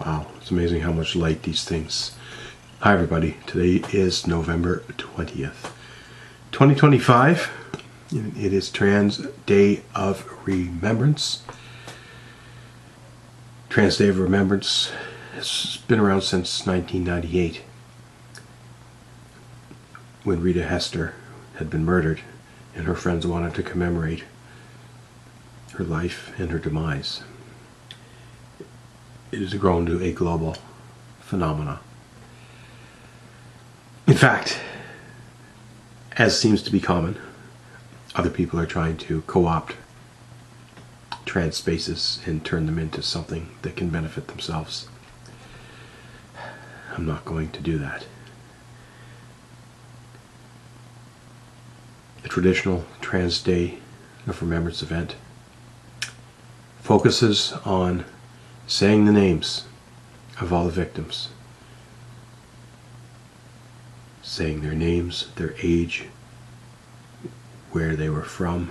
Wow, it's amazing how much light these things. Hi everybody, today is November 20th, 2025. It is Trans Day of Remembrance. Trans Day of Remembrance has been around since 1998, when Rita Hester had been murdered and her friends wanted to commemorate her life and her demise. It has grown to a global phenomenon. In fact, as seems to be common, other people are trying to co-opt trans spaces and turn them into something that can benefit themselves. I'm not going to do that. The traditional Trans Day of Remembrance event focuses on saying the names of all the victims, saying their names, their age, where they were from,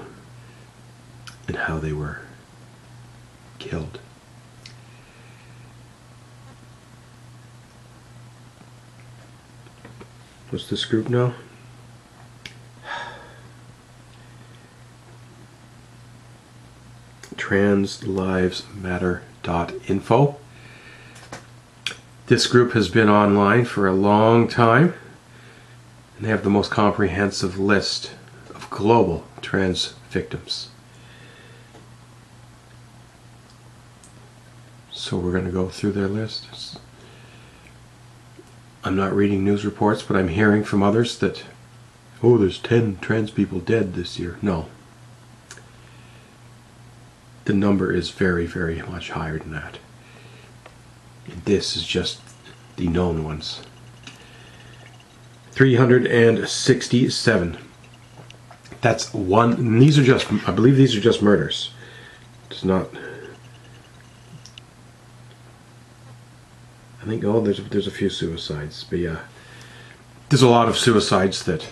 and how they were killed. What's this group now? translivesmatter.info. This group has been online for a long time, and they have the most comprehensive list of global trans victims. So we're going to go through their list. I'm not reading news reports, but I'm hearing from others that, oh, there's 10 trans people dead this year. No. The number is very, very much higher than that. And this is just the known ones. 367. That's one. And these are just, I believe these are just murders. It's not. I think, oh, there's a few suicides. But yeah, there's a lot of suicides that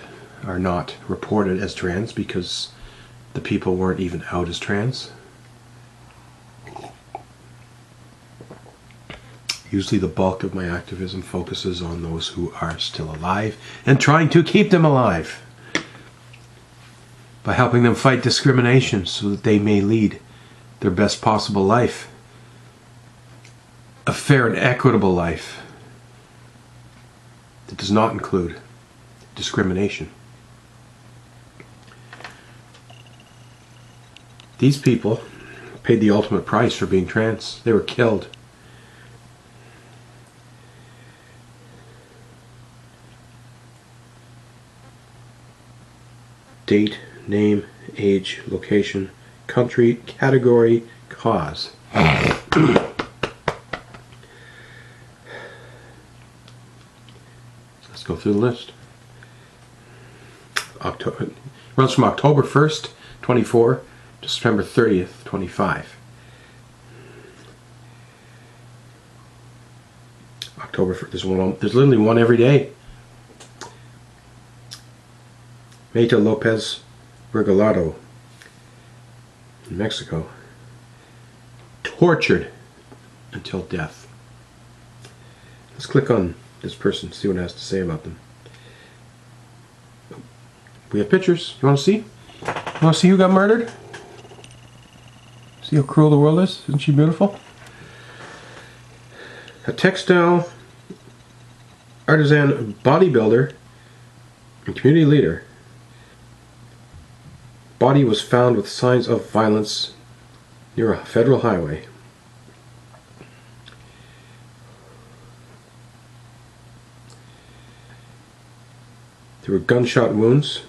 are not reported as trans because the people weren't even out as trans. Usually the bulk of my activism focuses on those who are still alive and trying to keep them alive by helping them fight discrimination so that they may lead their best possible life, a fair and equitable life that does not include discrimination. These people paid the ultimate price for being trans. They were killed. Date, name, age, location, country, category, cause. Let's go through the list. October runs from October 1st, 24 to September 30th, 25. October 1st, there's literally one every day. Meta Lopez Regalado in Mexico, tortured until death. Let's click on this person, see what it has to say about them. We have pictures. You want to see? You want to see who got murdered? See how cruel the world is? Isn't she beautiful? A textile artisan bodybuilder and community leader. Body was found with signs of violence near a federal highway. There were gunshot wounds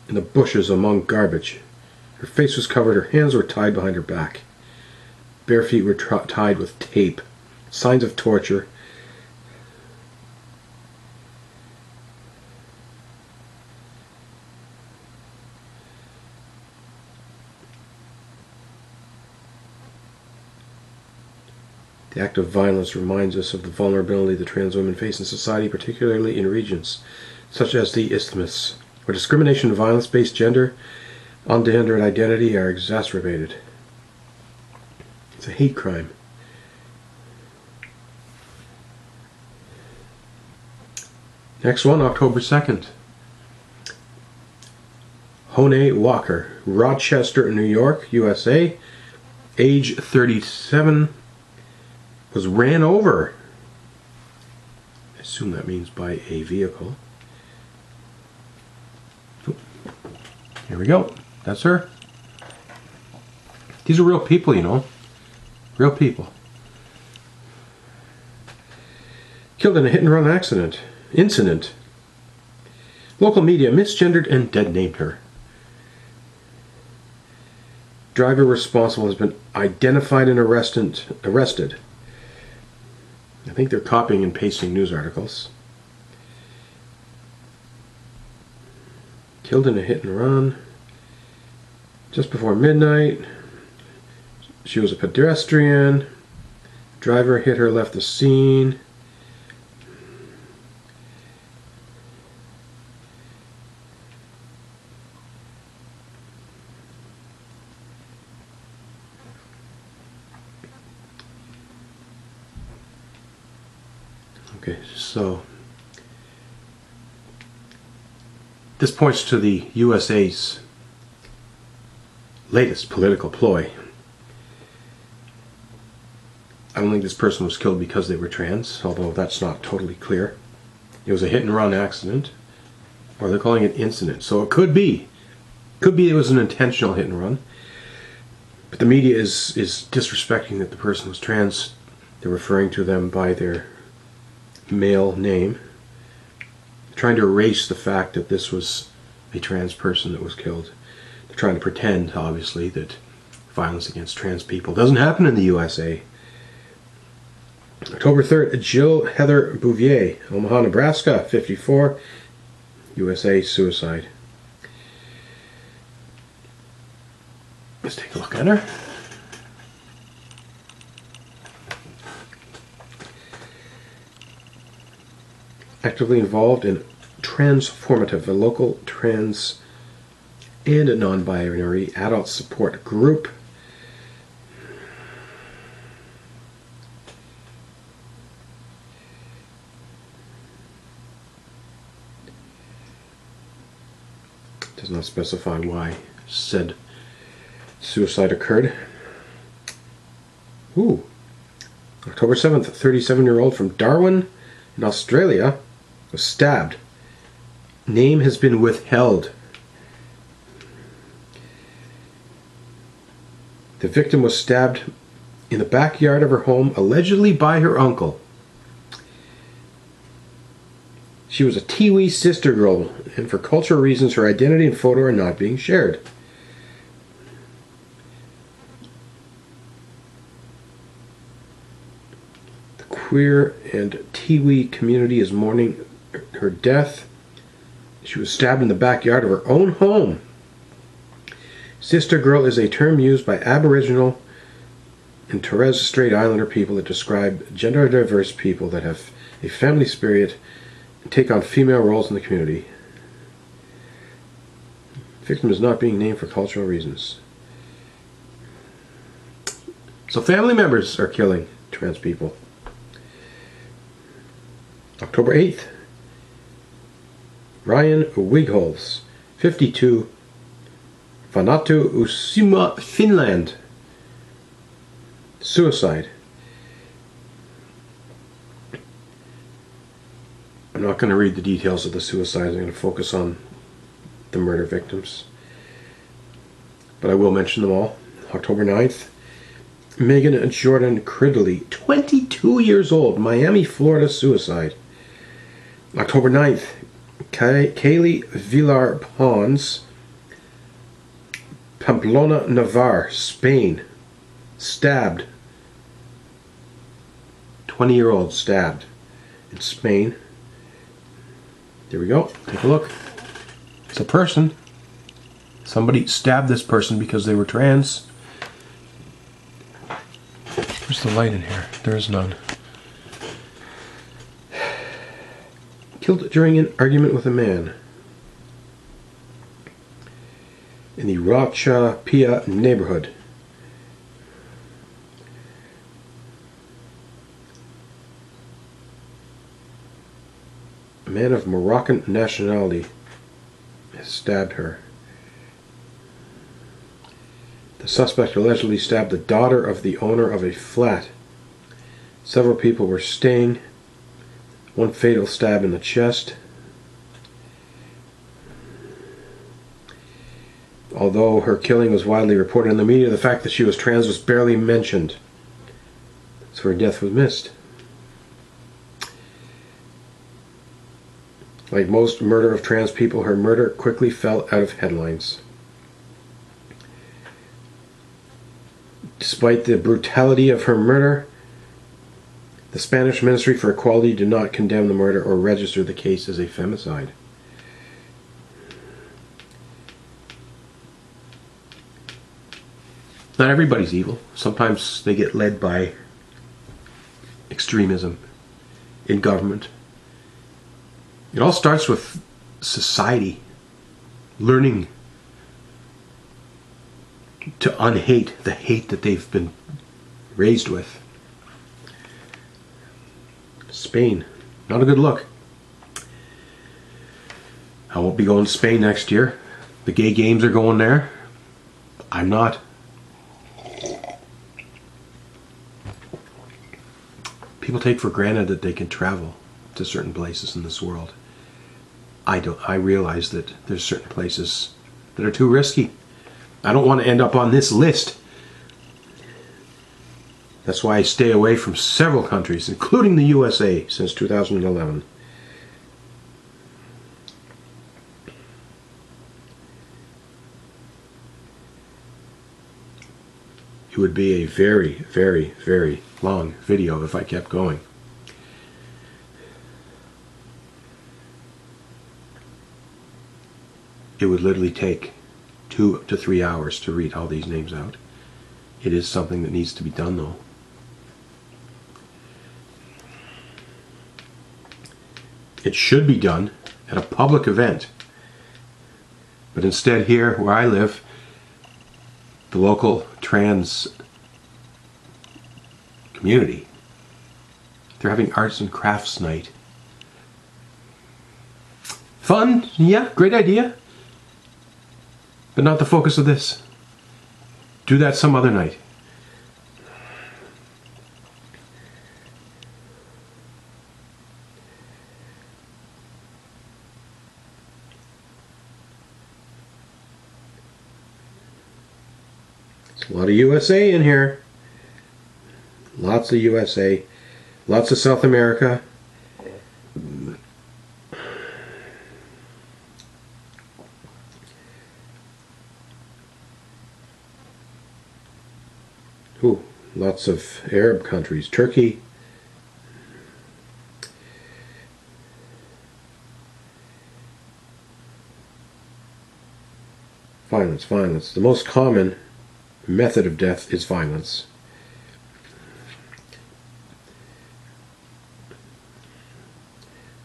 in the bushes among garbage. Her face was covered, her hands were tied behind her back. Bare feet were tied with tape. Signs of torture. The act of violence reminds us of the vulnerability the trans women face in society, particularly in regions such as the Isthmus, where discrimination and violence based on gender and identity are exacerbated. It's a hate crime. Next one, October 2nd. Hone Walker, Rochester, New York, USA, age 37, was ran over. I assume that means by a vehicle. Here we go. That's her. These are real people, you know. Real people. Killed in a hit-and-run incident. Local media misgendered and dead-named her. Driver responsible has been identified and arrested. I think they're copying and pasting news articles. Killed in a hit-and-run. Just before midnight. She was a pedestrian. Driver hit her, left the scene. Okay, so this points to the USA's latest political ploy. I don't think this person was killed because they were trans, although that's not totally clear. It was a hit-and-run accident, or they're calling it incident. So it could be it was an intentional hit-and-run. But the media is disrespecting that the person was trans. They're referring to them by their male name, trying to erase the fact that this was a trans person that was killed. They're trying to pretend, obviously, that violence against trans people doesn't happen in the USA. October 3rd, Jill Heather Bouvier, Omaha, Nebraska, 54, USA, suicide. Let's take a look at her. Actively involved in Transformative, a local trans and a non-binary adult support group. Does not specify why said suicide occurred. Ooh. October 7th, a 37-year-old from Darwin in Australia was stabbed. Name has been withheld. The victim was stabbed in the backyard of her home, allegedly by her uncle. She was a Tiwi sister girl, and for cultural reasons her identity and photo are not being shared. The queer and Tiwi community is mourning her death. She was stabbed in the backyard of her own home. Sister girl is a term used by Aboriginal and Torres Strait Islander people that describe gender diverse people that have a family spirit and take on female roles in the community. Victim is not being named for cultural reasons. So family members are killing trans people. October 8th, Ryan Wigholz, 52, Vanuatu, Uusimaa, Finland. Suicide. I'm not going to read the details of the suicide. I'm going to focus on the murder victims. But I will mention them all. October 9th, Megan and Jordan Cridley, 22 years old, Miami, Florida, suicide. October 9th, Kaylee Villar Pons, Pamplona, Navarre, Spain, stabbed. 20-year-old stabbed in Spain. There we go. Take a look. It's a person. Somebody stabbed this person because they were trans. Where's the light in here? There is none. Killed during an argument with a man in the Racha Pia neighborhood. man of Moroccan nationality has stabbed her. The suspect allegedly stabbed the daughter of the owner of a flat. Several people were staying. One fatal stab in the chest. Although her killing was widely reported in the media, the fact that she was trans was barely mentioned. So her death was missed. Like most murder of trans people, her murder quickly fell out of headlines. Despite the brutality of her murder, the Spanish Ministry for Equality did not condemn the murder or register the case as a femicide. Not everybody's evil. Sometimes they get led by extremism in government. It all starts with society learning to unhate the hate that they've been raised with. Spain, not a good look. I won't be going to Spain next year. The gay games are going there. I'm not. People take for granted that they can travel to certain places in this world. I don't. I realize that there's certain places that are too risky. I don't want to end up on this list. That's why I stay away from several countries, including the USA, since 2011. It would be a very, very, very long video if I kept going. It would literally take 2 to 3 hours to read all these names out. It is something that needs to be done, though. It should be done at a public event. But instead here, where I live, the local trans community, they're having arts and crafts night. Fun, yeah, great idea. But not the focus of this. Do that some other night. There's a lot of USA in here. Lots of USA. Lots of South America. Ooh, lots of Arab countries. Turkey. Violence, violence. The most common method of death is violence.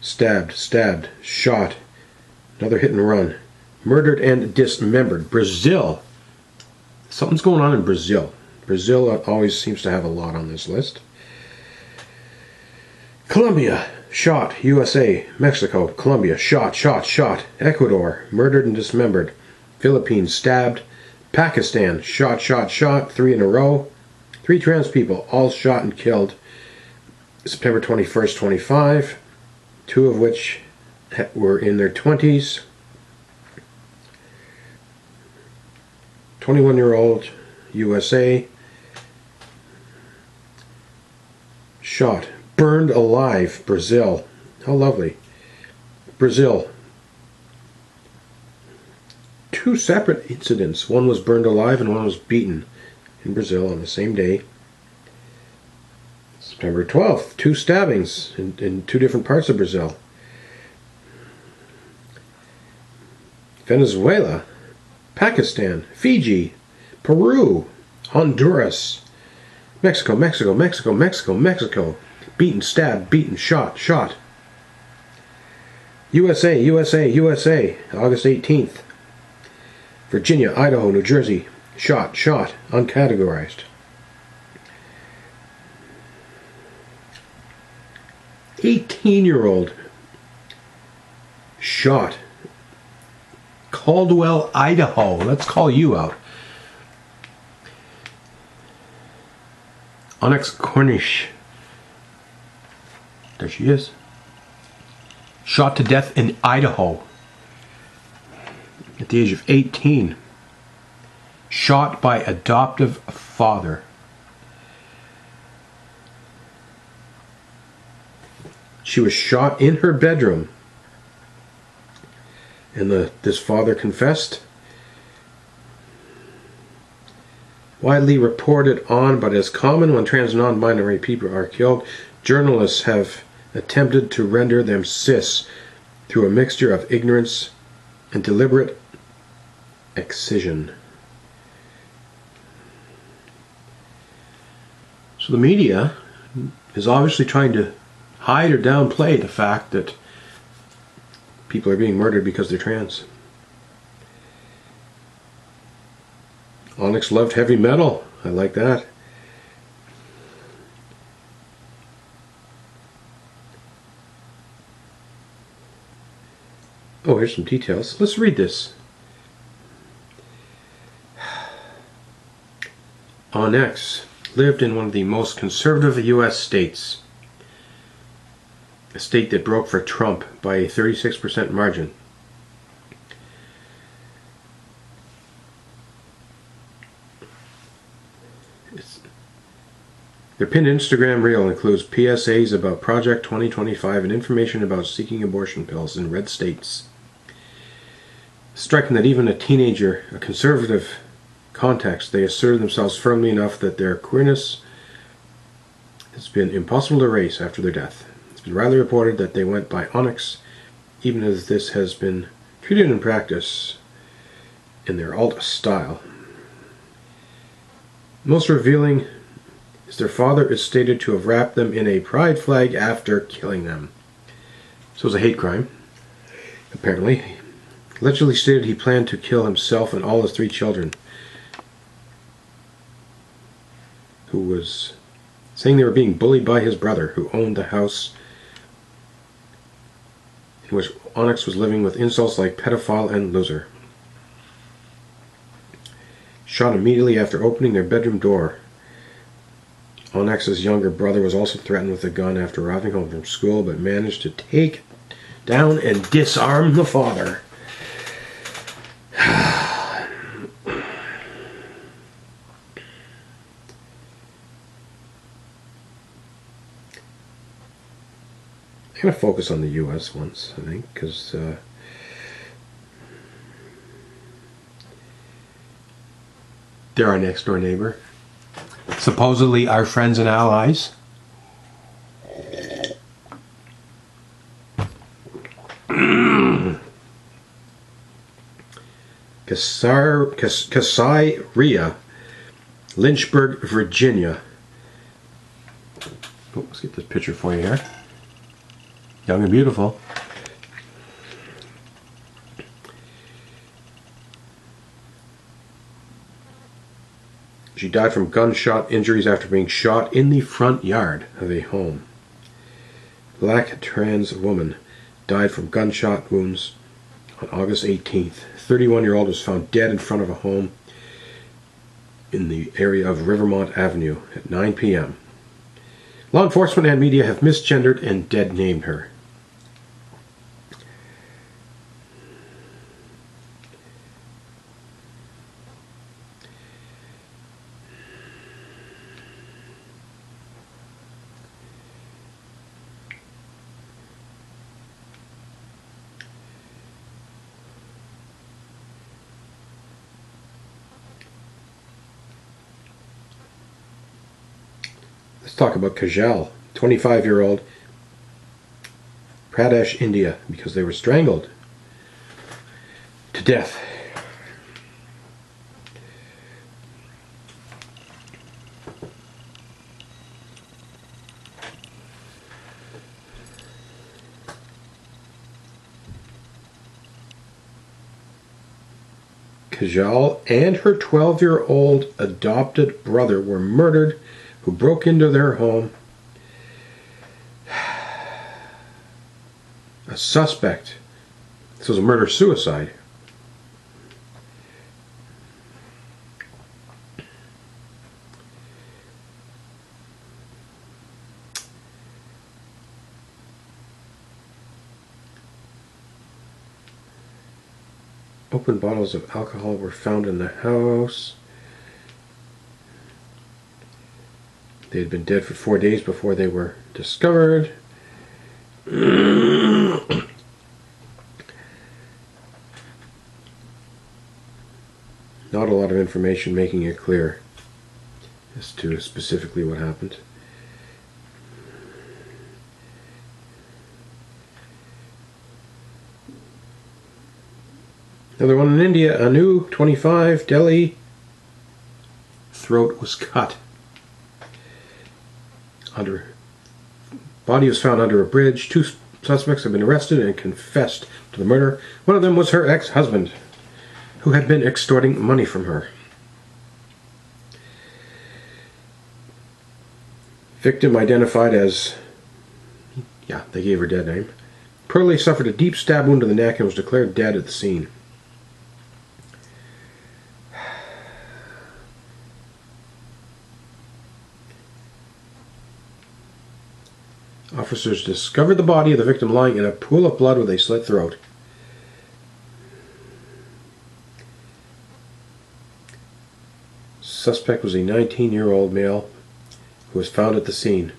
Stabbed, stabbed, shot. Another hit and run. Murdered and dismembered. Brazil. Something's going on in Brazil. Brazil always seems to have a lot on this list. Colombia, shot. USA, Mexico, Colombia, shot, shot, shot. Ecuador, murdered and dismembered. Philippines, stabbed. Pakistan, shot, shot, shot. 3 in a row. 3 trans people, all shot and killed. September 21st, 25. 2 of which were in their 20s. 21-year-old USA. Shot. Burned alive. Brazil. How lovely. Brazil. 2 separate incidents. One was burned alive and one was beaten in Brazil on the same day. September 12th. 2 stabbings in 2 different parts of Brazil. Venezuela. Pakistan. Fiji. Peru. Honduras. Mexico, Mexico, Mexico, Mexico, Mexico. Beaten, stabbed, beaten, shot, shot. USA, USA, USA. August 18th. Virginia, Idaho, New Jersey. Shot, shot, uncategorized. 18-year-old shot. Caldwell, Idaho. Let's call you out. Onyx Cornish. There she is. Shot to death in Idaho at the age of 18. Shot by adoptive father. She was shot in her bedroom. And this father confessed. Widely reported on, but as common when trans non-binary people are killed, journalists have attempted to render them cis through a mixture of ignorance and deliberate excision. So the media is obviously trying to hide or downplay the fact that people are being murdered because they're trans. Onyx loved heavy metal. I like that. Oh, here's some details. Let's read this. Onyx lived in one of the most conservative U.S. states. A state that broke for Trump by a 36% margin. Their pinned Instagram reel includes PSAs about Project 2025 and information about seeking abortion pills in red states. Striking that even a teenager, a conservative context, they asserted themselves firmly enough that their queerness has been impossible to erase after their death. It's been widely reported that they went by Onyx, even as this has been treated in practice in their alt style. Most revealing is their father is stated to have wrapped them in a pride flag after killing them. So it was a hate crime, apparently. Allegedly stated he planned to kill himself and all his 3 children, who was saying they were being bullied by his brother, who owned the house in which Onyx was living, with insults like pedophile and loser. Shot immediately after opening their bedroom door. Onyx's younger brother was also threatened with a gun after arriving home from school, but managed to take down and disarm the father. I'm going to focus on the U.S. ones, I think, because they're our next door neighbor. Supposedly our friends and allies. Caesarea, Lynchburg, Virginia. Oh, let's get this picture for you here. Young and beautiful. She died from gunshot injuries after being shot in the front yard of a home. Black trans woman died from gunshot wounds on August 18th. 31-year-old was found dead in front of a home in the area of Rivermont Avenue at 9 p.m. Law enforcement and media have misgendered and dead named her. Let's talk about Kajal, 25-year-old, Pradesh, India, because they were strangled to death. Kajal and her 12-year-old adopted brother were murdered, who broke into their home. A suspect This was a murder-suicide. Open bottles of alcohol were found in the house. They had been dead for 4 days before they were discovered. Not a lot of information making it clear as to specifically what happened. Another one in India, Anu, 25, Delhi. Throat was cut. Body was found under a bridge. 2 suspects have been arrested and confessed to the murder. One of them was her ex-husband, who had been extorting money from her. Victim identified as, they gave her dead name. Reportedly suffered a deep stab wound to the neck and was declared dead at the scene. Officers discovered the body of the victim lying in a pool of blood with a slit throat. Suspect was a 19-year-old male who was found at the scene.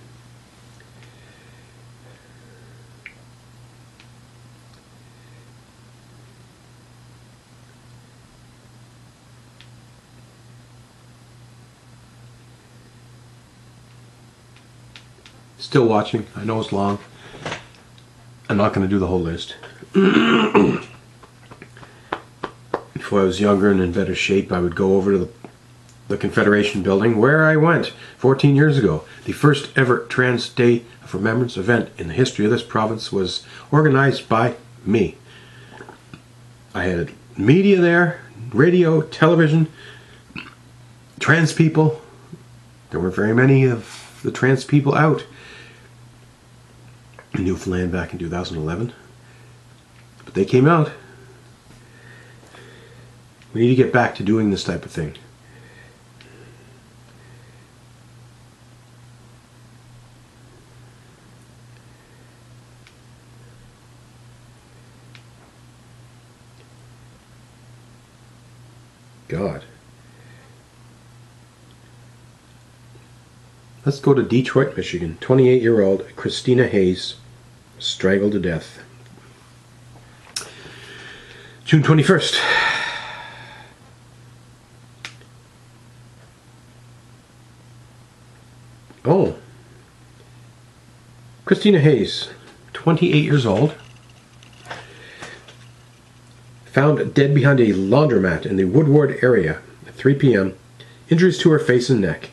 Still watching. I know it's long. I'm not going to do the whole list. If I was younger and in better shape, I would go over to the Confederation building where I went 14 years ago. The first ever Trans Day of Remembrance event in the history of this province was organized by me. I had media there, radio, television, trans people. There weren't very many of the trans people out in Newfoundland back in 2011, but they came out. We need to get back to doing this type of thing. God. Let's go to Detroit, Michigan. 28-year-old Christina Hayes strangled to death. June 21st. Oh. Christina Hayes, 28 years old, found dead behind a laundromat in the Woodward area at 3 p.m. Injuries to her face and neck.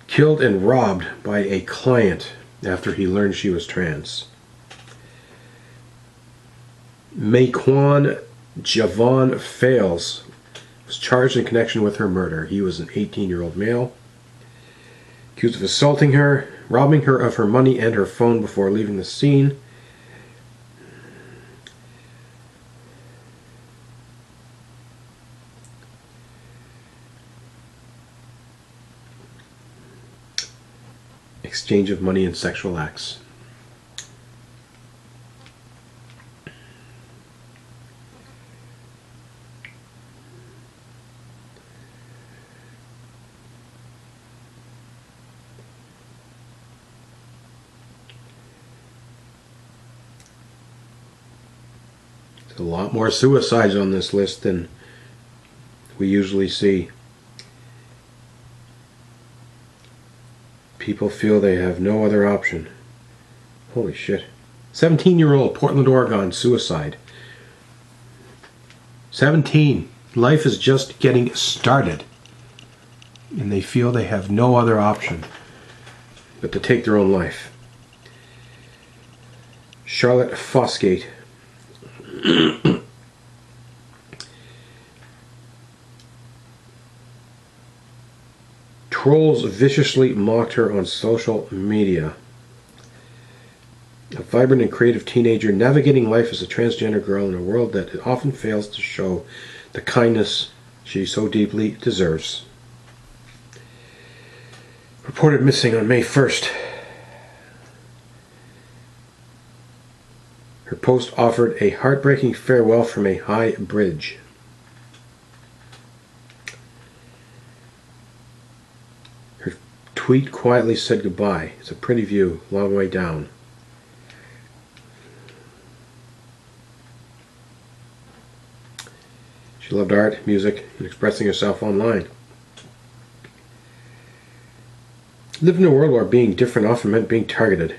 Killed and robbed by a client after he learned she was trans. Maquan Javon Fales was charged in connection with her murder. He was an 18-year-old male, accused of assaulting her, robbing her of her money and her phone before leaving the scene. Exchange of money and sexual acts. There's a lot more suicides on this list than we usually see. People feel they have no other option. Holy shit. 17-year-old Portland, Oregon suicide. 17. Life is just getting started. And they feel they have no other option but to take their own life. Charlotte Fosgate. Trolls viciously mocked her on social media. A vibrant and creative teenager navigating life as a transgender girl in a world that often fails to show the kindness she so deeply deserves. Reported missing on May 1st. Her post offered a heartbreaking farewell from a high bridge. Her tweet quietly said goodbye. It's a pretty view, long way down. She loved art, music, and expressing herself online. Lived in a world where being different often meant being targeted.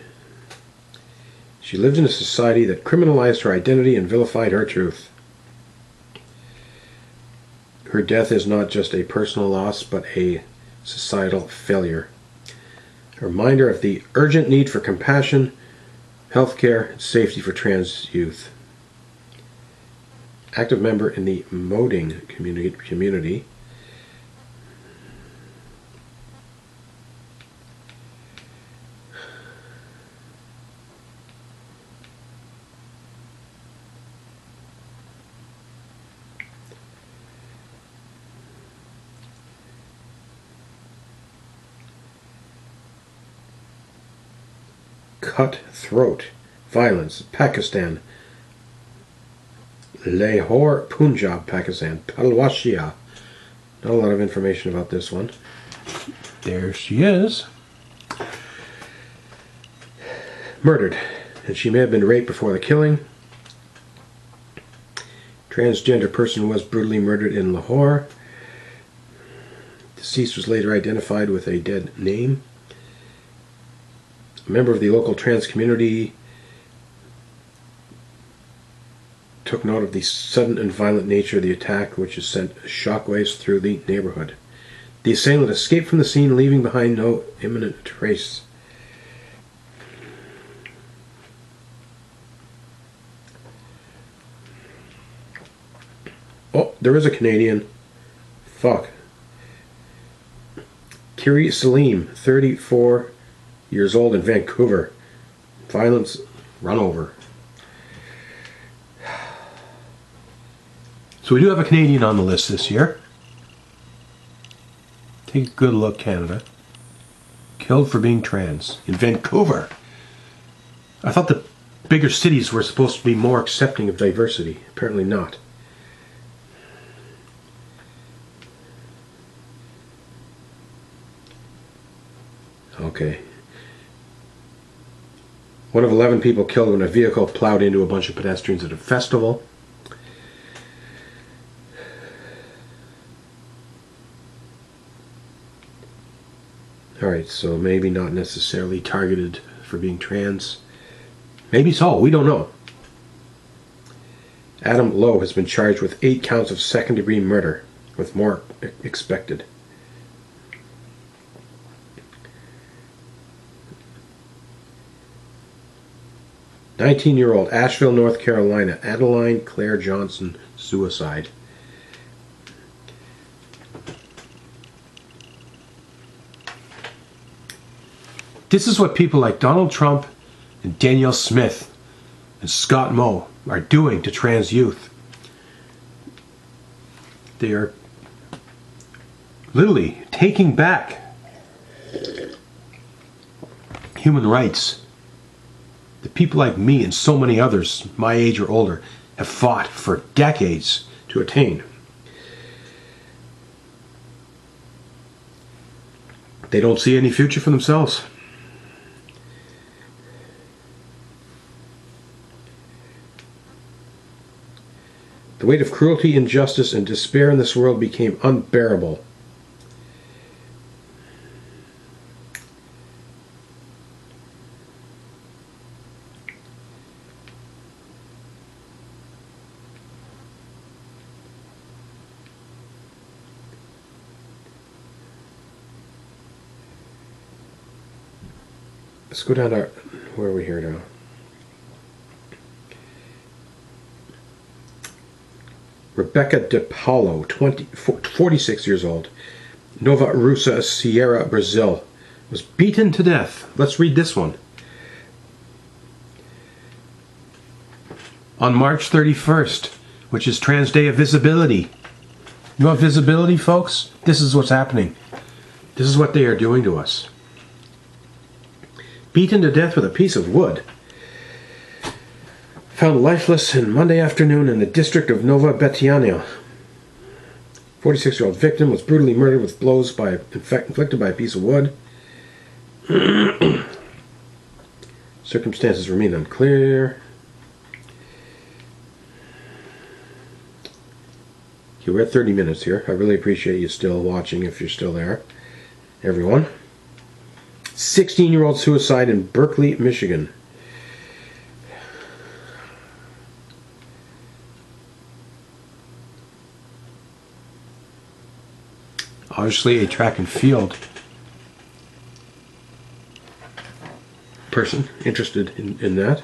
She lived in a society that criminalized her identity and vilified her truth. Her death is not just a personal loss, but a societal failure. A reminder of the urgent need for compassion, healthcare, and safety for trans youth. Active member in the moding community. Cutthroat violence, Pakistan. Lahore, Punjab, Pakistan. Palwashia. Not a lot of information about this one. There she is. Murdered. And she may have been raped before the killing. Transgender person was brutally murdered in Lahore. Deceased was later identified with a dead name. A member of the local trans community took note of the sudden and violent nature of the attack, which has sent shockwaves through the neighborhood. The assailant escaped from the scene, leaving behind no imminent trace. Oh, there is a Canadian. Fuck. Kiri Salim, 34 years old, in Vancouver. Violence run over. So we do have a Canadian on the list this year. Take a good look, Canada. Killed for being trans in Vancouver. I thought the bigger cities were supposed to be more accepting of diversity. Apparently not. Okay. One of 11 people killed when a vehicle plowed into a bunch of pedestrians at a festival. Alright, so maybe not necessarily targeted for being trans. Maybe so, we don't know. Adam Lowe has been charged with 8 counts of second-degree murder, with more expected. "19-year-old Asheville, North Carolina, Adeline Claire Johnson, suicide." This is what people like Donald Trump and Danielle Smith and Scott Moe are doing to trans youth. They are literally taking back human rights that people like me and so many others my age or older have fought for decades to attain. They don't see any future for themselves. The weight of cruelty, injustice, and despair in this world became unbearable. Let's go down to where are we here now? Rebecca DePaulo, 46 years old, Nova Russa, Sierra, Brazil, was beaten to death. Let's read this one. on March 31st, which is Trans Day of Visibility. You want visibility, folks? This is what's happening. This is what they are doing to us. Beaten to death with a piece of wood. Found lifeless on Monday afternoon in the district of Nova Betiania. 46-year-old victim was brutally murdered with blows inflicted by a piece of wood. Circumstances remain unclear. Okay, we're at 30 minutes here. I really appreciate you still watching if you're still there. Everyone. 16-year-old suicide in Berkeley, Michigan. Obviously a track and field person interested in that.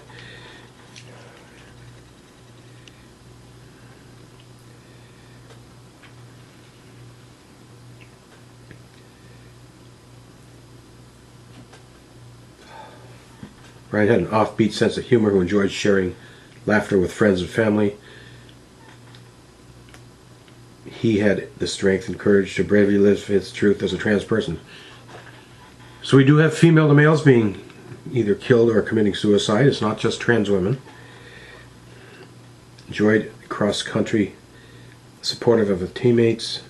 Brian had an offbeat sense of humor who enjoyed sharing laughter with friends and family. He had the strength and courage to bravely live his truth as a trans person. So we do have female to males being either killed or committing suicide. It's not just trans women. Enjoyed cross country, supportive of his teammates.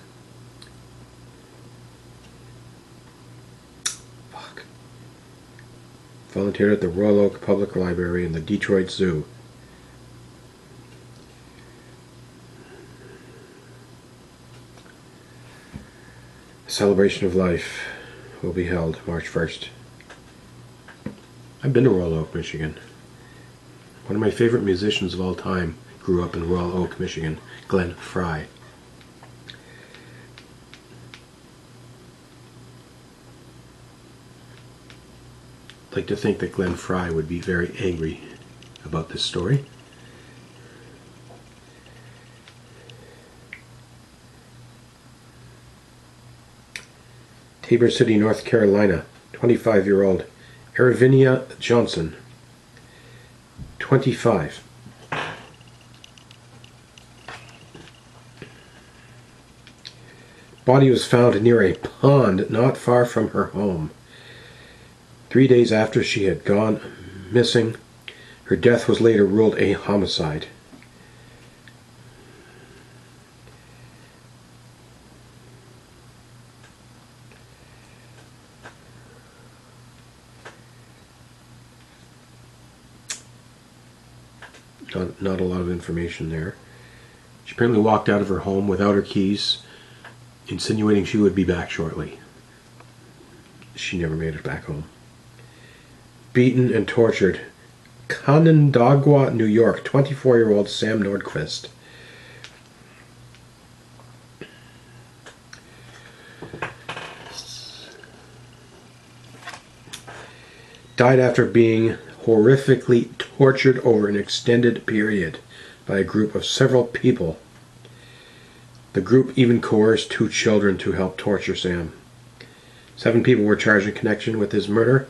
Volunteered at the Royal Oak Public Library and the Detroit Zoo. A celebration of life will be held March 1st. I've been to Royal Oak, Michigan. One of my favorite musicians of all time grew up in Royal Oak, Michigan, Glenn Frey. I'd like to think that Glenn Frey would be very angry about this story. Tabor City, North Carolina, 25-year-old Aravinia Johnson, 25. Body was found near a pond not far from her home. 3 days after she had gone missing, her death was later ruled a homicide. Not a lot of information there. She apparently walked out of her home without her keys, insinuating she would be back shortly. She never made it back home. Beaten and tortured. Canandaigua, New York, 24-year-old Sam Nordquist. Died after being horrifically tortured over an extended period by a group of several people. The group even coerced 2 children to help torture Sam. 7 people were charged in connection with his murder.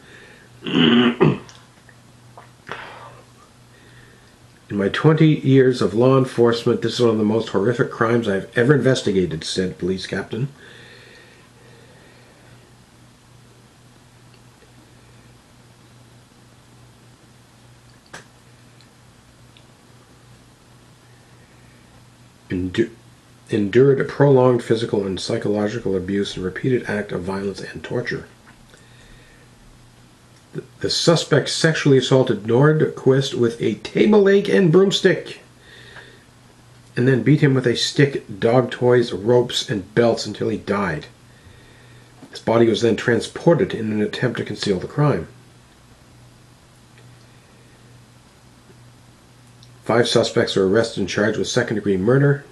In my 20 years of law enforcement, this is one of the most horrific crimes I've ever investigated, said police captain. Endured prolonged physical and psychological abuse and repeated act of violence and torture. The suspect sexually assaulted Nordquist with a table leg and broomstick, and then beat him with a stick, dog toys, ropes, and belts until he died. His body was then transported in an attempt to conceal the crime. 5 suspects were arrested and charged with second-degree murder.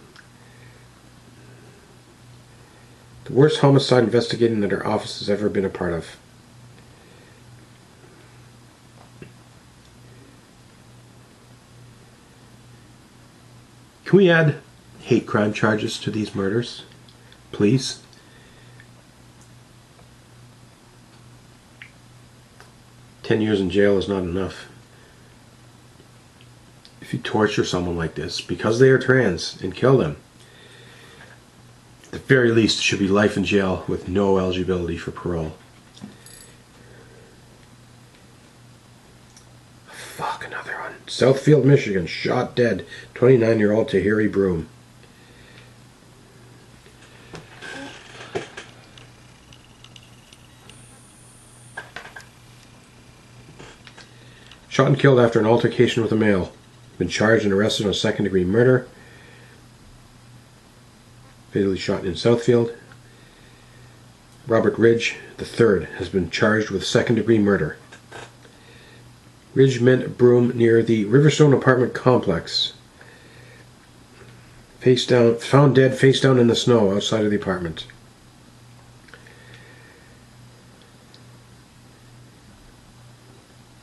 The worst homicide investigating that our office has ever been a part of. Can we add hate crime charges to these murders, please? $10 years in jail is not enough. if you torture someone like this because they are trans and kill them, at the very least it should be life in jail with no eligibility for parole. Fuck, another one. Southfield, Michigan, shot dead, 29-year-old Tahiri Broom. Shot and killed after an altercation with a male. Been charged and arrested on second-degree murder. Fatally shot in Southfield. Robert Ridge III has been charged with second-degree murder. Ridge met Broom near the Riverstone apartment complex. Face down, found dead face down in the snow outside of the apartment.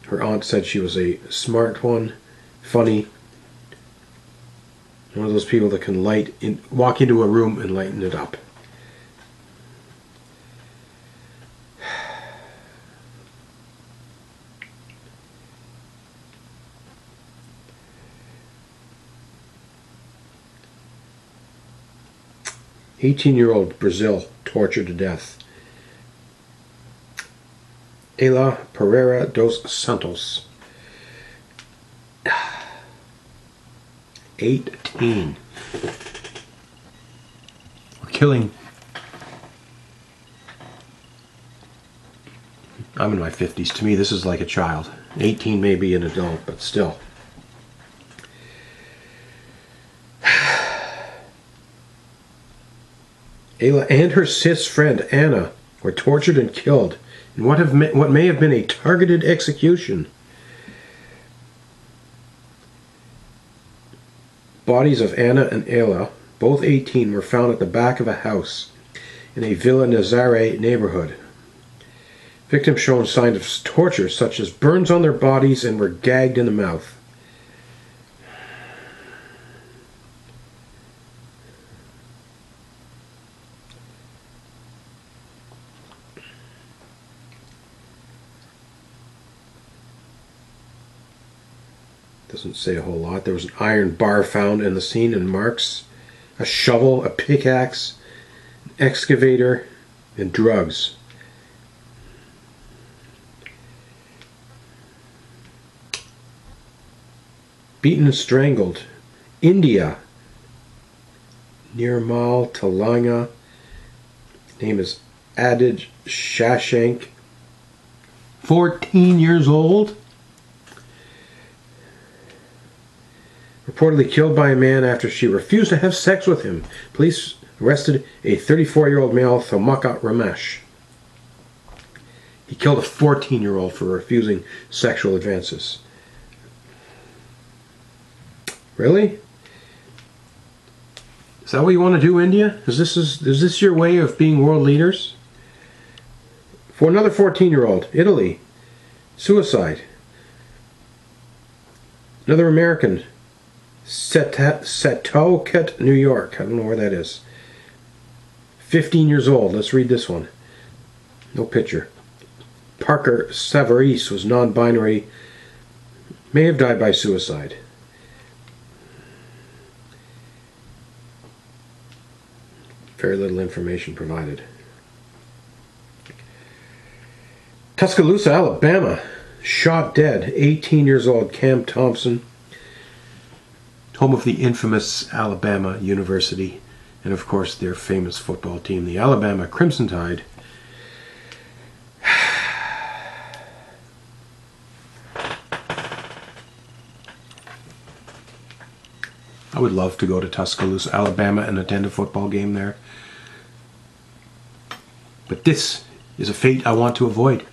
Her aunt said she was a smart one, funny, one of those people that can walk into a room and lighten it up. "18-year-old Brazil tortured to death. Ela Pereira dos Santos. 18. We're killing. I'm in my 50s. To me, this is like a child. 18 may be an adult, but still. Ayla and her cis friend Anna were tortured and killed in what may have been a targeted execution. Bodies of Anna and Ayla, both 18, were found at the back of a house in a Villa Nazare neighborhood. Victims shown signs of torture such as burns on their bodies and were gagged in the mouth. Doesn't say a whole lot. There was an iron bar found in the scene and marks, a shovel, a pickaxe, an excavator, and drugs. Beaten and strangled. India. Nirmal Talanga. Name is Adid Shashank. 14 years old. Reportedly killed by a man after she refused to have sex with him. Police arrested a 34-year-old male, Thamaka Ramesh. He killed a 14-year-old for refusing sexual advances. Really? Is that what you want to do, India? Is this your way of being world leaders? For another 14-year-old, Italy. Suicide. Another American. Setauket, New York. I don't know where that is. 15 years old. Let's read this one. No picture. Parker Savarese was non-binary. May have died by suicide. Very little information provided. Tuscaloosa, Alabama. Shot dead. 18 years old Cam Thompson. Home of the infamous Alabama University, and of course their famous football team, the Alabama Crimson Tide. I would love to go to Tuscaloosa, Alabama and attend a football game there. But this is a fate I want to avoid.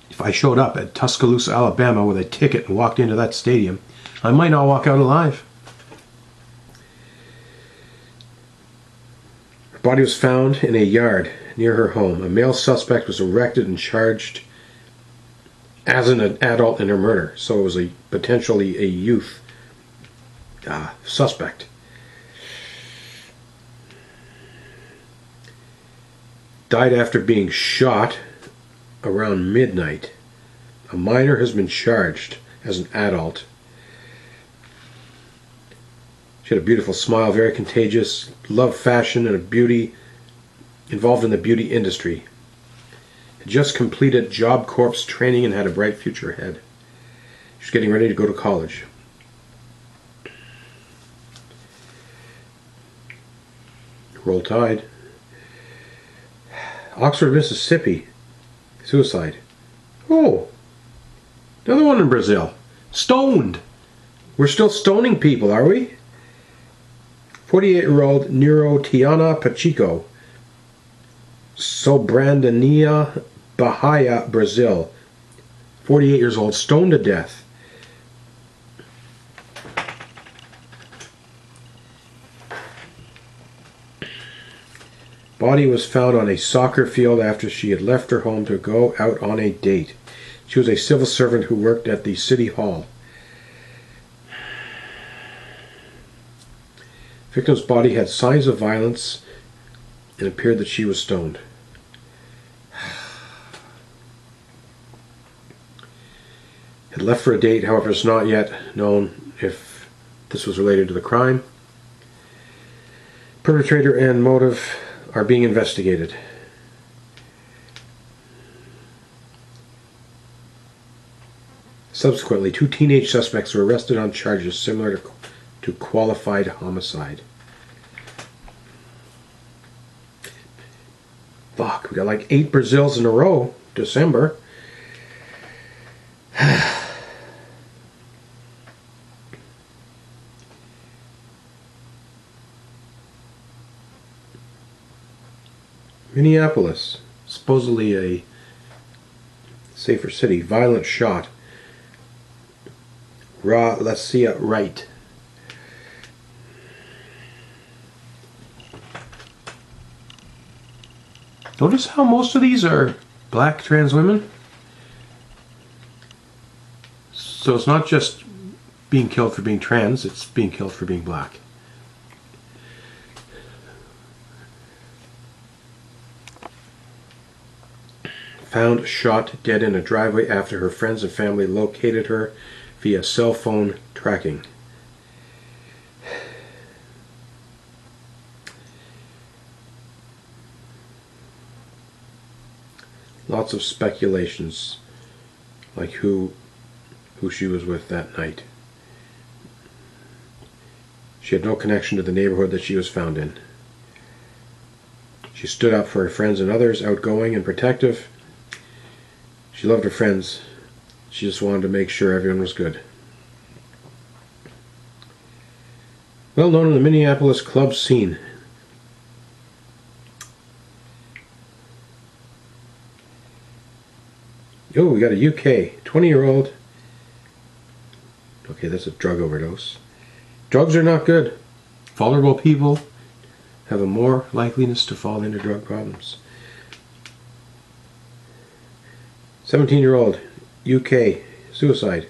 If I showed up at Tuscaloosa, Alabama with a ticket and walked into that stadium, I might not walk out alive. Her body was found in a yard near her home. A male suspect was arrested and charged as an adult in her murder. So it was potentially a youth suspect. Died after being shot around midnight A minor has been charged as an adult. She had a beautiful smile, very contagious, loved fashion and involved in the beauty industry. Had just completed Job Corps training and had a bright future ahead. She was getting ready to go to college. Roll Tide. Oxford, Mississippi. Suicide. Oh, another one in Brazil. Stoned. We're still stoning people, are we? 48-year-old Tiana Pacheco. Sobrandania, Bahia, Brazil. 48 years old, stoned to death. Body was found on a soccer field after she had left her home to go out on a date. She was a civil servant who worked at the city hall. Victim's body had signs of violence and appeared that she was stoned. Had left for a date, however, it's not yet known if this was related to the crime. Perpetrator and motive are being investigated. Subsequently, 2 teenage suspects were arrested on charges similar to qualified homicide. Fuck, we got like 8 Brazils in a row. December. Minneapolis, supposedly a safer city. Violent shot. Lacia Wright. Notice how most of these are black trans women. So it's not just being killed for being trans, it's being killed for being black. Found shot dead in a driveway after her friends and family located her via cell phone tracking. Lots of speculations, like who she was with that night. She had no connection to the neighborhood that she was found in. She stood up for her friends and others, outgoing and protective. She loved her friends. She just wanted to make sure everyone was good. Well known in the Minneapolis club scene. Oh, we got a UK 20-year-old. Okay, that's a drug overdose. Drugs are not good. Vulnerable people have a more likeliness to fall into drug problems. 17-year-old UK suicide.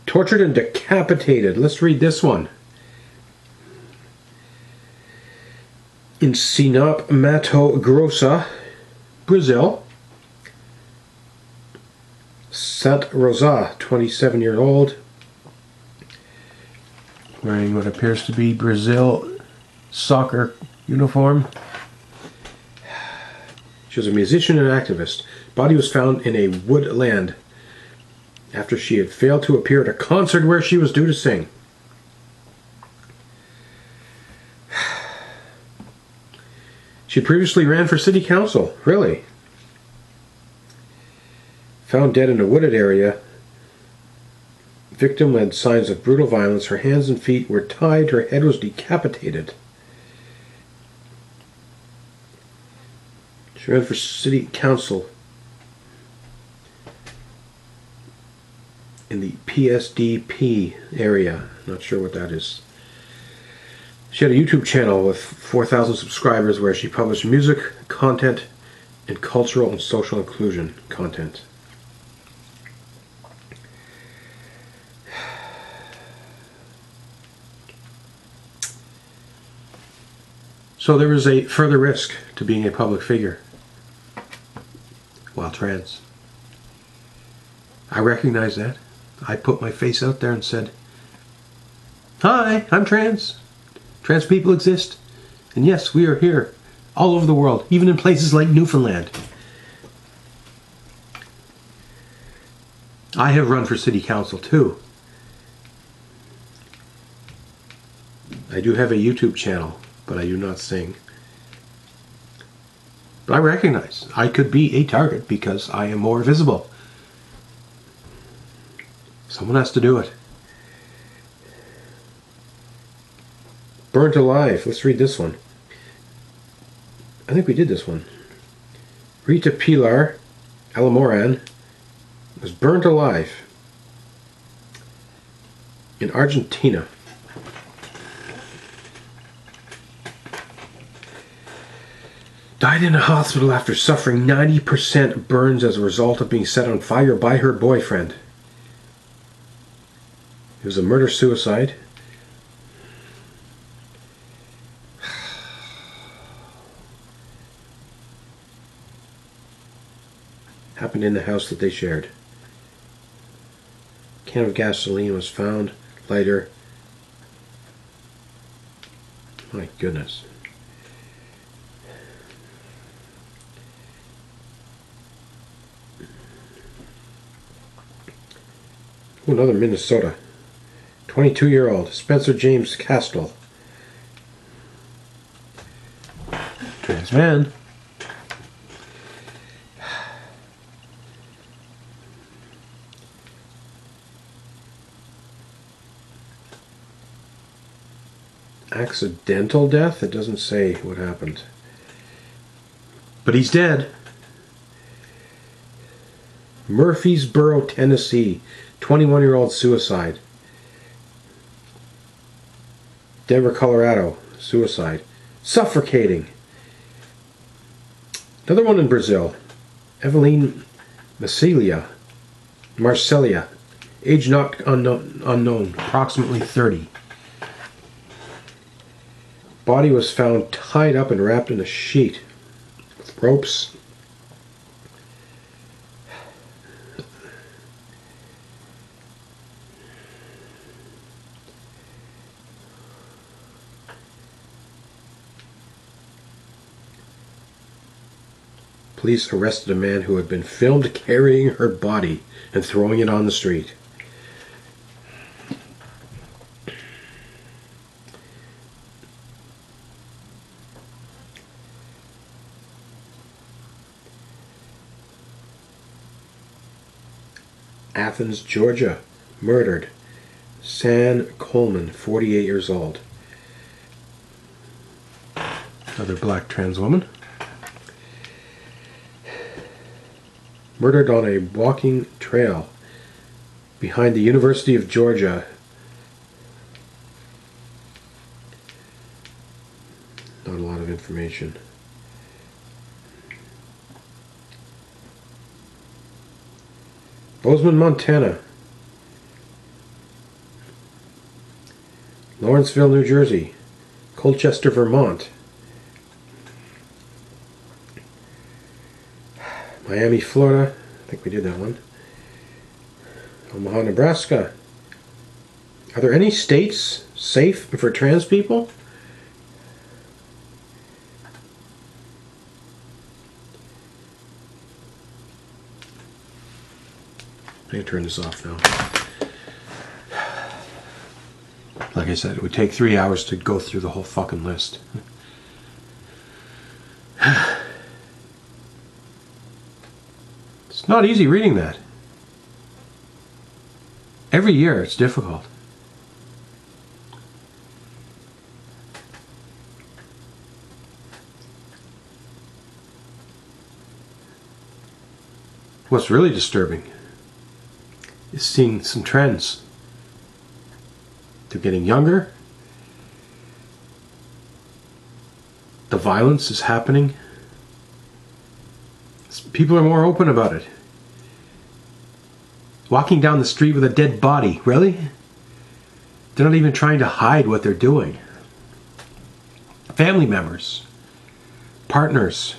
Tortured and decapitated. Let's read this one. In Sinop, Mato Grosso, Brazil. Sant Rosa, 27-year-old, wearing what appears to be Brazil soccer uniform. She was a musician and activist. Body was found in a woodland after she had failed to appear at a concert where she was due to sing. She previously ran for city council. Really? Found dead in a wooded area. Victim had signs of brutal violence. Her hands and feet were tied. Her head was decapitated. She ran for city council in the PSDP area. Not sure what that is. She had a YouTube channel with 4,000 subscribers where she published music, content, and cultural and social inclusion content. So there is a further risk to being a public figure while trans. I recognize that. I put my face out there and said, "Hi, I'm trans. Trans people exist. And yes, we are here all over the world, even in places like Newfoundland." I have run for city council too. I do have a YouTube channel, but I do not sing. But I recognize I could be a target because I am more visible. Someone has to do it. Burnt alive. Let's read this one. I think we did this one. Rita Pilar Alamoran was burnt alive in Argentina. Died in a hospital after suffering 90% burns as a result of being set on fire by her boyfriend. It was a murder-suicide. Happened in the house that they shared. A can of gasoline was found. Lighter. My goodness. Ooh, another Minnesota. 22-year-old Spencer James Castell. Trans man. Accidental death? It doesn't say what happened. But he's dead. Murfreesboro, Tennessee. 21-year-old suicide. Denver, Colorado. Suicide. Suffocating. Another one in Brazil. Eveline Marcelia. Age not unknown. Approximately 30. Body was found tied up and wrapped in a sheet with ropes. Police arrested a man who had been filmed carrying her body and throwing it on the street. Athens, Georgia. Murdered. San Coleman, 48 years old. Another black trans woman. Murdered on a walking trail behind the University of Georgia. Not a lot of information. Bozeman, Montana. Lawrenceville, New Jersey. Colchester, Vermont. Miami, Florida. I think we did that one. Omaha, Nebraska. Are there any states safe for trans people? I'm going to turn this off now. Like I said, it would take 3 hours to go through the whole fucking list. It's not easy reading that. Every year it's difficult. What's really disturbing is seeing some trends. They're getting younger. The violence is happening. People are more open about it. Walking down the street with a dead body, really? They're not even trying to hide what they're doing. Family members, partners,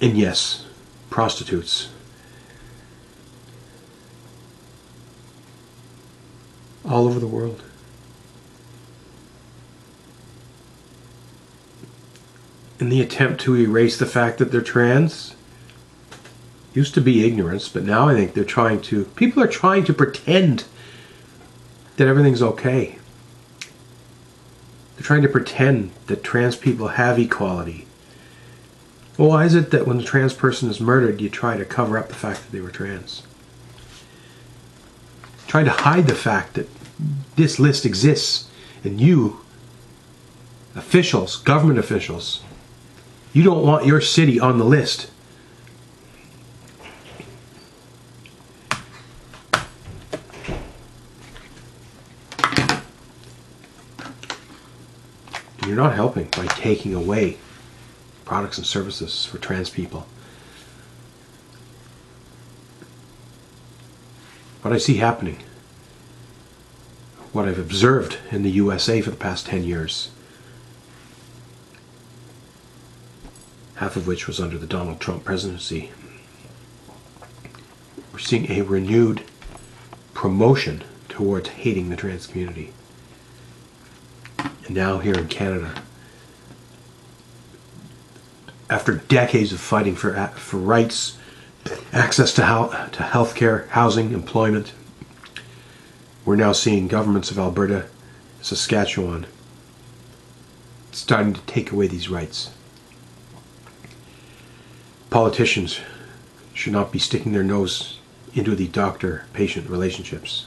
and yes, prostitutes. all over the world. In the attempt to erase the fact that they're trans. Used to be ignorance, but now I think people are trying to pretend that everything's okay. They're trying to pretend that trans people have equality. Well, why is it that when a trans person is murdered, you try to cover up the fact that they were trans? Trying to hide the fact that this list exists, and you, officials, government officials, you don't want your city on the list. You're not helping by taking away products and services for trans people. What I see happening, what I've observed in the USA for the past 10 years, half of which was under the Donald Trump presidency, we're seeing a renewed promotion towards hating the trans community. And now here in Canada, after decades of fighting for rights, access to healthcare, housing, employment, we're now seeing governments of Alberta, Saskatchewan, starting to take away these rights. Politicians should not be sticking their nose into the doctor-patient relationships.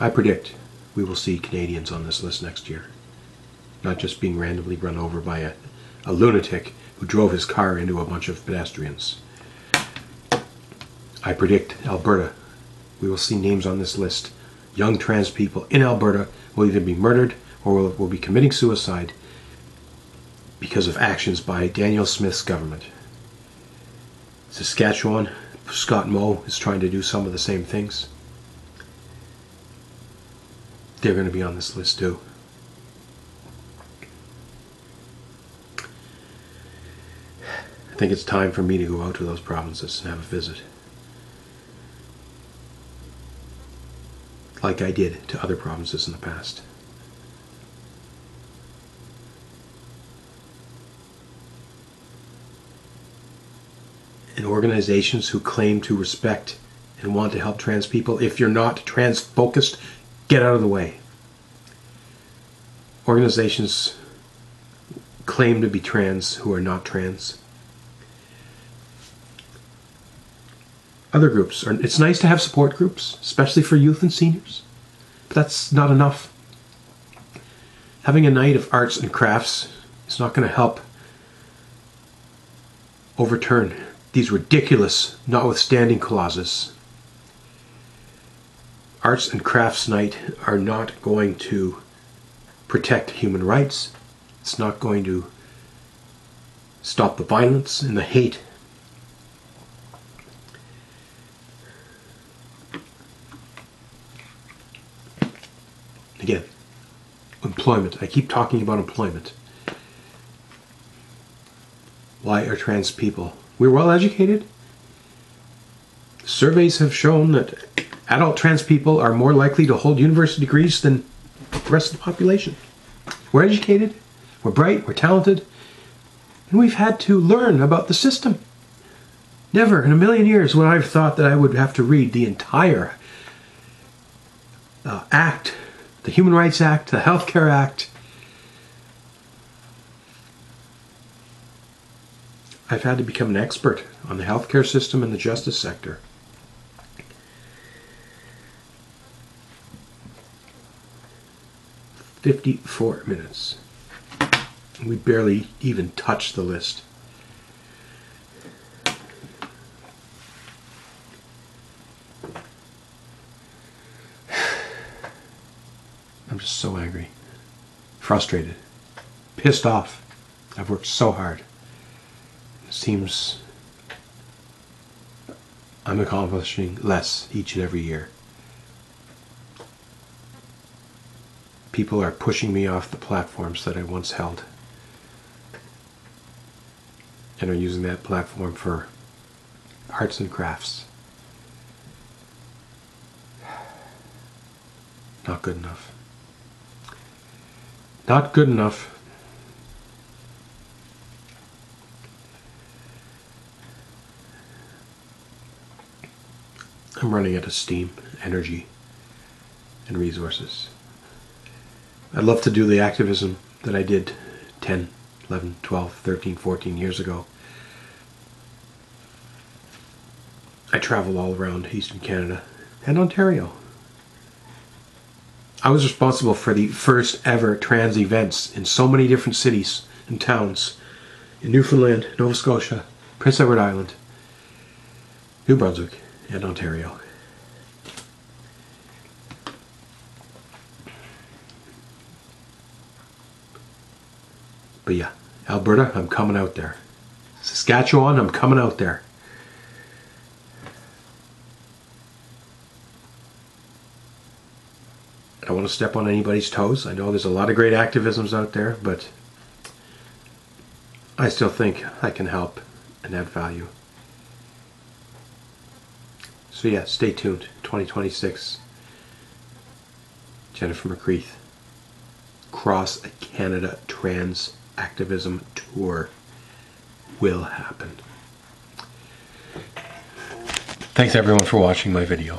I predict we will see Canadians on this list next year. Not just being randomly run over by a lunatic who drove his car into a bunch of pedestrians. I predict Alberta, we will see names on this list. Young trans people in Alberta will either be murdered or will be committing suicide because of actions by Daniel Smith's government. Saskatchewan, Scott Moe is trying to do some of the same things. They're going to be on this list too. I think it's time for me to go out to those provinces and have a visit. Like I did to other provinces in the past. And organizations who claim to respect and want to help trans people, if you're not trans focused, get out of the way. Organizations claim to be trans who are not trans. Other groups, it's nice to have support groups, especially for youth and seniors, but that's not enough. Having a night of arts and crafts is not going to help overturn these ridiculous notwithstanding clauses. Arts and crafts night are not going to protect human rights. It's not going to stop the violence and the hate. Again, employment. I keep talking about employment. Why are trans people? We're well educated. Surveys have shown that adult trans people are more likely to hold university degrees than the rest of the population. We're educated, we're bright, we're talented, and we've had to learn about the system. Never in a million years would I have thought that I would have to read the entire Act, the Human Rights Act, the Healthcare Act. I've had to become an expert on the healthcare system and the justice sector. "54 minutes. We barely even touched the list. I'm just so angry, frustrated, pissed off. I've worked so hard. It seems I'm accomplishing less each and every year. People are pushing me off the platforms that I once held. and are using that platform for arts and crafts. Not good enough. Not good enough. I'm running out of steam, energy, and resources. I'd love to do the activism that I did 10, 11, 12, 13, 14 years ago. I travel all around Eastern Canada and Ontario. I was responsible for the first ever trans events in so many different cities and towns in Newfoundland, Nova Scotia, Prince Edward Island, New Brunswick, and Ontario. But yeah, Alberta, I'm coming out there. Saskatchewan, I'm coming out there. I don't want to step on anybody's toes. I know there's a lot of great activisms out there, but I still think I can help and add value. So yeah, stay tuned. 2026. Jennifer McCreath. Cross Canada Trans Activism Tour will happen. Thanks everyone for watching my video.